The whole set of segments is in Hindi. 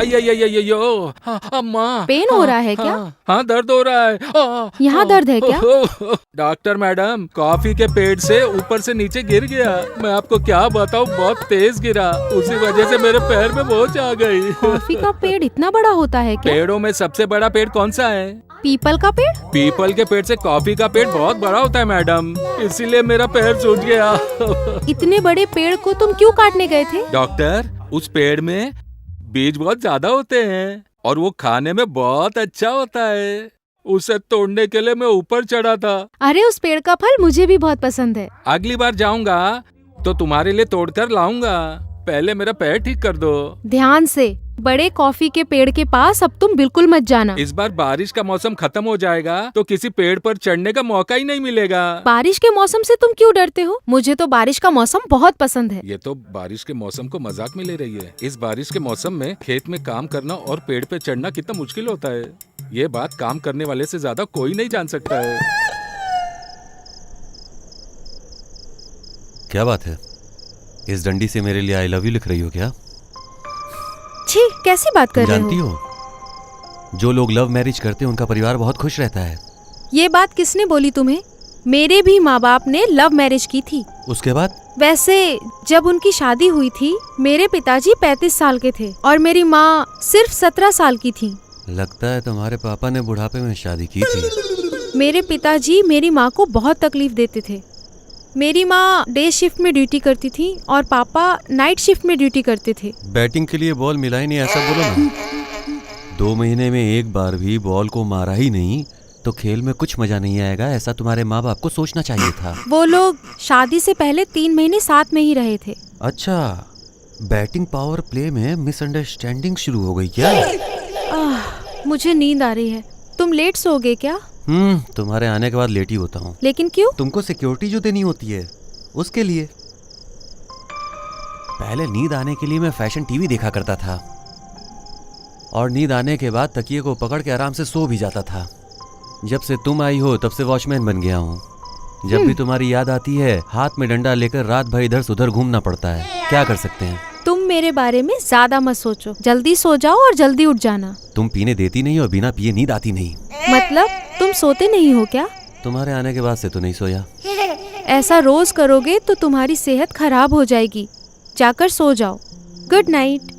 अय्यो, अम्मा। पेन हो रहा है क्या? हाँ, दर्द हो रहा है। यहाँ दर्द है क्या? डॉक्टर मैडम, कॉफी के पेड़ से ऊपर से नीचे गिर गया। मैं आपको क्या बताऊँ, बहुत तेज गिरा। उसी वजह से मेरे पैर में मोच आ गई। कॉफी का पेड़ इतना बड़ा होता है क्या? पेड़ों में सबसे बड़ा पेड़ कौन सा है? पीपल का पेड़? पीपल के पेड़ से कॉफी का पेड़ बहुत बड़ा होता है मैडम, इसीलिए मेरा पैर सूज गया। इतने बड़े पेड़ को तुम क्यों काटने गए थे? डॉक्टर, उस पेड़ में बीज बहुत ज्यादा होते हैं और वो खाने में बहुत अच्छा होता है। उसे तोड़ने के लिए मैं ऊपर चढ़ा था। अरे उस पेड़ का फल मुझे भी बहुत पसंद है। अगली बार जाऊंगा तो तुम्हारे लिए तोड़कर लाऊंगा। पहले मेरा पैर ठीक कर दो। ध्यान से, बड़े कॉफी के पेड़ के पास अब तुम बिल्कुल मत जाना। इस बार बारिश का मौसम खत्म हो जाएगा तो किसी पेड़ पर चढ़ने का मौका ही नहीं मिलेगा। बारिश के मौसम से तुम क्यों डरते हो? मुझे तो बारिश का मौसम बहुत पसंद है। ये तो बारिश के मौसम को मजाक में ले रही है। इस बारिश के मौसम में खेत में काम करना और पेड़ पे चढ़ना कितना मुश्किल होता है, ये बात काम करने वाले से ज्यादा कोई नहीं जान सकता है। क्या बात है, इस डंडी से मेरे लिए आई लव यू लिख रही हो क्या? छी, कैसी बात कर रहे हो? जानती हो, जो लोग लव मैरिज करते हैं उनका परिवार बहुत खुश रहता है। ये बात किसने बोली तुम्हें? मेरे भी माँ बाप ने लव मैरिज की थी। उसके बाद? वैसे जब उनकी शादी हुई थी, मेरे पिताजी 35 साल के थे और मेरी माँ सिर्फ 17 साल की थी। लगता है तुम्हारे पापा ने बुढ़ापे में शादी की थी। मेरे पिताजी मेरी माँ को बहुत तकलीफ देते थे। मेरी माँ डे शिफ्ट में ड्यूटी करती थी और पापा नाइट शिफ्ट में ड्यूटी करते थे। बैटिंग के लिए बॉल मिला ही नहीं, ऐसा बोलो ना। 2 महीने में एक बार भी बॉल को मारा ही नहीं तो खेल में कुछ मजा नहीं आएगा, ऐसा तुम्हारे माँ बाप को सोचना चाहिए था। वो लोग शादी से पहले 3 महीने साथ में ही रहे थे। अच्छा, बैटिंग पावर प्ले में मिसअंडरस्टैंडिंग शुरू हो गई क्या? मुझे नींद आ रही है। तुम लेट सो गए क्या? तुम्हारे आने के बाद लेट ही होता हूँ। लेकिन क्यों? तुमको सिक्योरिटी जो देनी होती है उसके लिए। पहले नींद आने के लिए मैं फैशन टीवी देखा करता था और नींद आने के बाद तकिए को पकड़ के आराम से सो भी जाता था। जब से तुम आई हो तब से वॉचमैन बन गया हूँ। जब भी तुम्हारी याद आती है हाथ में डंडा लेकर रात भर इधर से उधर घूमना पड़ता है। क्या कर सकते हैं? तुम मेरे बारे में ज्यादा मत सोचो, जल्दी सो जाओ और जल्दी उठ जाना। तुम पीने देती नहीं और बिना पिए नींद आती नहीं। मतलब तुम सोते नहीं हो क्या? तुम्हारे आने के बाद से तो नहीं सोया। ऐसा रोज करोगे तो तुम्हारी सेहत खराब हो जाएगी। जाकर सो जाओ। Good night.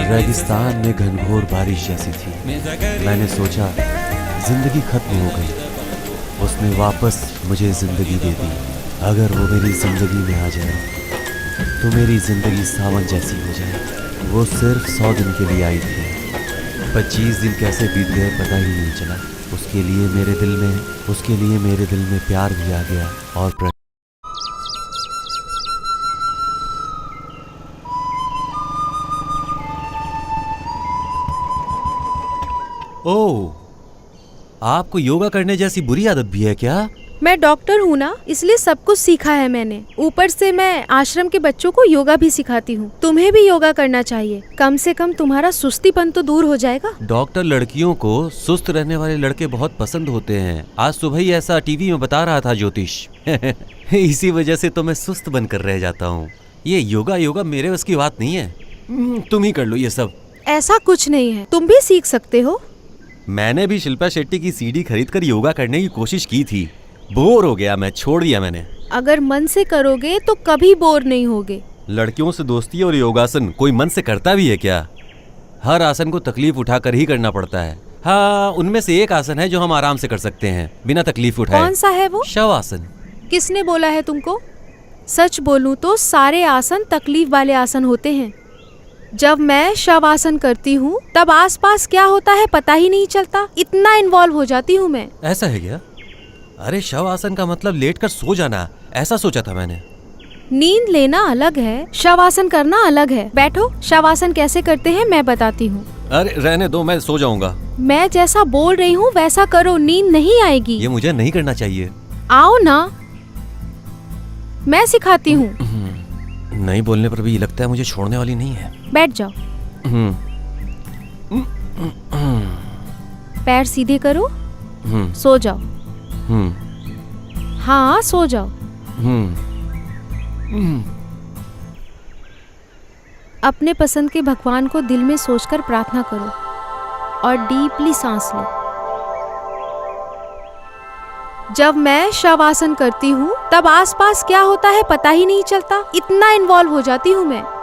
रेगिस्तान में घनघोर बारिश जैसी थी। मैंने सोचा जिंदगी खत्म हो गई। उसने वापस मुझे जिंदगी दे दी। अगर वो मेरी जिंदगी में आ जाए तो मेरी जिंदगी सावन जैसी हो जाए। वो सिर्फ 100 दिन के लिए आई थी। 25 दिन कैसे बीत गए पता ही नहीं चला। उसके लिए मेरे दिल में प्यार भी आ गया और ओह, आपको योगा करने जैसी बुरी आदत भी है क्या? मैं डॉक्टर हूँ ना, इसलिए सब कुछ सीखा है मैंने। ऊपर से मैं आश्रम के बच्चों को योगा भी सिखाती हूँ। तुम्हें भी योगा करना चाहिए, कम से कम तुम्हारा सुस्तीपन तो दूर हो जाएगा। डॉक्टर लड़कियों को सुस्त रहने वाले लड़के बहुत पसंद होते हैं। आज सुबह ही ऐसा टीवी में बता रहा था ज्योतिष। इसी वजह से तो मैं सुस्त बनकर रह जाता हूँ। ये योगा मेरे बस की बात नहीं है। तुम ही कर लो ये सब। ऐसा कुछ नहीं है, तुम भी सीख सकते हो। मैंने भी शिल्पा शेट्टी की सीडी खरीदकर योगा करने की कोशिश की थी। बोर हो गया मैं, छोड़ दिया मैंने। अगर मन से करोगे तो कभी बोर नहीं होगे। लड़कियों से दोस्ती और योगासन कोई मन से करता भी है क्या? हर आसन को तकलीफ उठाकर ही करना पड़ता है। हाँ, उनमें से एक आसन है जो हम आराम से कर सकते हैं बिना तकलीफ उठाए। कौन सा है वो? शव आसन। किसने बोला है तुमको? सच बोलूं तो सारे आसन तकलीफ वाले आसन होते हैं। जब मैं शवासन करती हूँ तब आसपास क्या होता है पता ही नहीं चलता, इतना इन्वॉल्व हो जाती हूँ मैं। ऐसा है क्या? अरे शव आसन का मतलब लेटकर सो जाना, ऐसा सोचा था मैंने। नींद लेना अलग है, शवासन करना अलग है। बैठो, शवासन कैसे करते हैं मैं बताती हूँ। अरे रहने दो, मैं सो जाऊंगा। मैं जैसा बोल रही हूँ वैसा करो, नींद नहीं आएगी। ये मुझे नहीं करना चाहिए। आओ ना, मैं सिखाती हूँ। नहीं बोलने पर भी ये लगता है मुझे छोड़ने वाली नहीं है। बैठ जाओ। पैर सीधे करो, हम्म, सो जाओ। हम्म, हाँ, सो जाओ। हम्म। अपने पसंद के भगवान को दिल में सोचकर प्रार्थना करो और डीपली सांस लो। जब मैं शवासन करती हूँ तब आसपास क्या होता है पता ही नहीं चलता, इतना इन्वॉल्व हो जाती हूँ मैं।